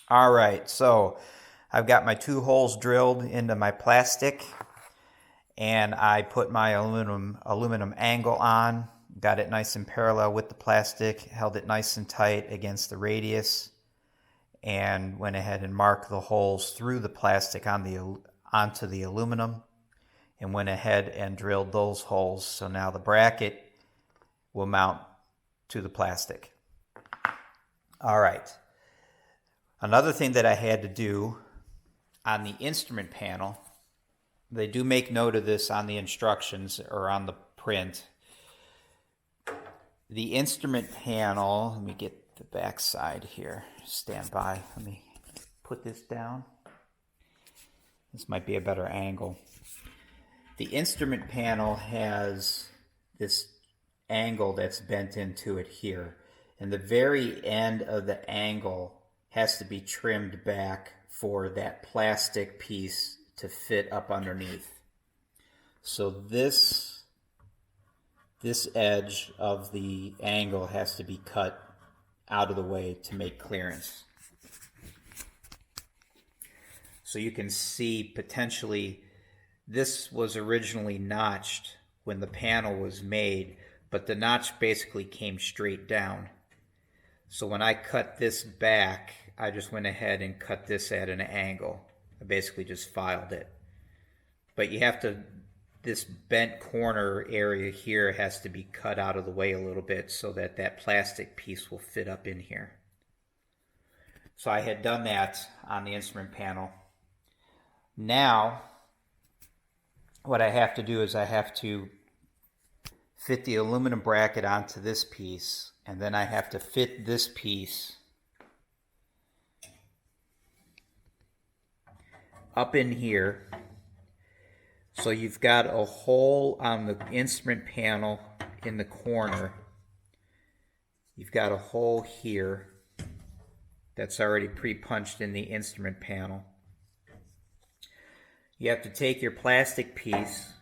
All right, so I've got my two holes drilled into my plastic, and I put my aluminum angle on, got it nice and parallel with the plastic, held it nice and tight against the radius, and went ahead and marked the holes through the plastic onto the aluminum, and went ahead and drilled those holes. So now the bracket will mount to the plastic. All right. Another thing that I had to do on the instrument panel, they do make note of this on the instructions or on the print. The instrument panel, let me get the back side here. Stand by. Let me put this down. This might be a better angle. The instrument panel has this angle that's bent into it here. And the very end of the angle has to be trimmed back for that plastic piece to fit up underneath. So this edge of the angle has to be cut out of the way to make clearance. So you can see potentially this was originally notched when the panel was made, but the notch basically came straight down. So when I cut this back, I just went ahead and cut this at an angle. I basically just filed it. But you have to, this bent corner area here has to be cut out of the way a little bit so that that plastic piece will fit up in here. So I had done that on the instrument panel. Now, what I have to do is I have to fit the aluminum bracket onto this piece, and then I have to fit this piece up in here. So you've got a hole on the instrument panel in the corner. You've got a hole here that's already pre-punched in the instrument panel. You have to take your plastic piece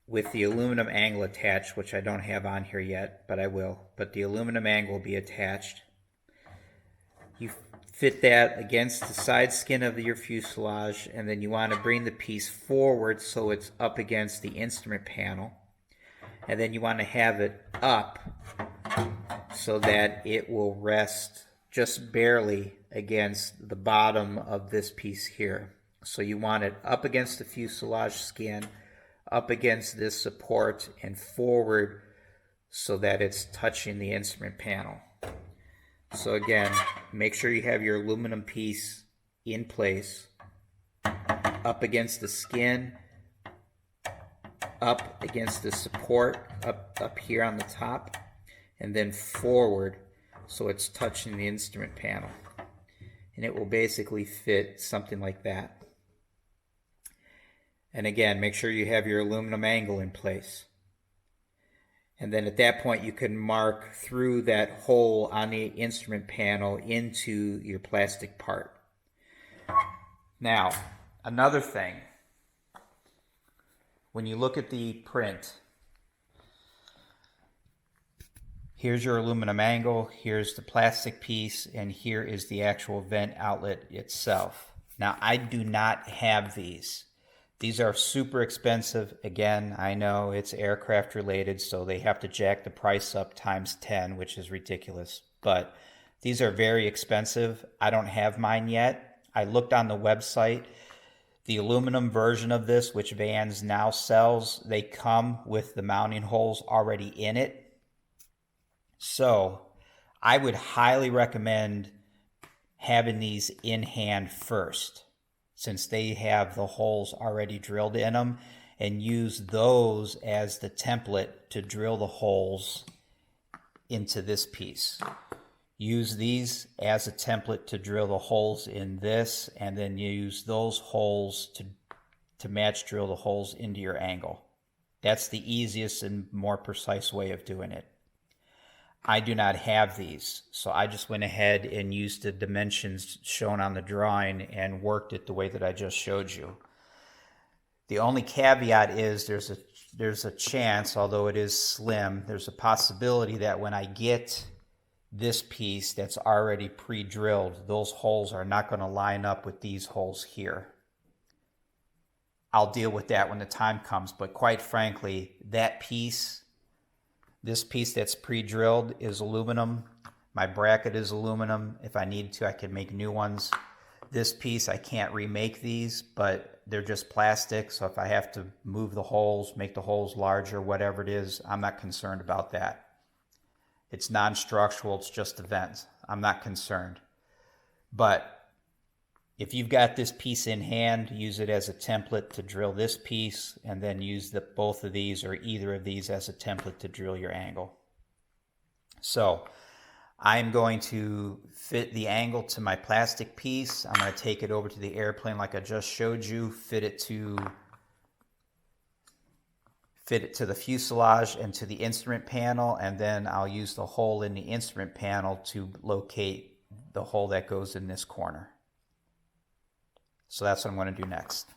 with the aluminum angle attached, which I don't have on here yet, but I will. But the aluminum angle will be attached. You fit that against the side skin of your fuselage, and then you want to bring the piece forward so it's up against the instrument panel. And then you want to have it up so that it will rest just barely against the bottom of this piece here. So you want it up against the fuselage skin, up against this support, and forward so that it's touching the instrument panel. So again, make sure you have your aluminum piece in place, up against the skin, up against the support, up here on the top, and then forward so it's touching the instrument panel. And it will basically fit something like that. And again, make sure you have your aluminum angle in place. And then at that point, you can mark through that hole on the instrument panel into your plastic part. Now, another thing, when you look at the print, here's your aluminum angle, here's the plastic piece, and here is the actual vent outlet itself. Now, I do not have these. These are super expensive. Again, I know it's aircraft related, so they have to jack the price up times 10, which is ridiculous. But these are very expensive. I don't have mine yet. I looked on the website. The aluminum version of this, which Vans now sells, they come with the mounting holes already in it. So I would highly recommend having these in hand first, since they have the holes already drilled in them, and use those as the template to drill the holes into this piece. Use these as a template to drill the holes in this, and then use those holes to match drill the holes into your angle. That's the easiest and more precise way of doing it. I do not have these, so I just went ahead and used the dimensions shown on the drawing and worked it the way that I just showed you. The only caveat is there's a chance, although it is slim, there's a possibility that when I get this piece that's already pre-drilled, those holes are not going to line up with these holes here. I'll deal with that when the time comes, but quite frankly, that piece, this piece that's pre-drilled is aluminum. My bracket is aluminum. If I needed to, I could make new ones. This piece, I can't remake these, but they're just plastic, so if I have to move the holes, make the holes larger, whatever it is, I'm not concerned about that. It's non-structural, it's just a vent. I'm not concerned. But if you've got this piece in hand, use it as a template to drill this piece, and then use both of these or either of these as a template to drill your angle. So I'm going to fit the angle to my plastic piece. I'm going to take it over to the airplane like I just showed you, fit it to the fuselage and to the instrument panel, and then I'll use the hole in the instrument panel to locate the hole that goes in this corner. So that's what I'm going to do next.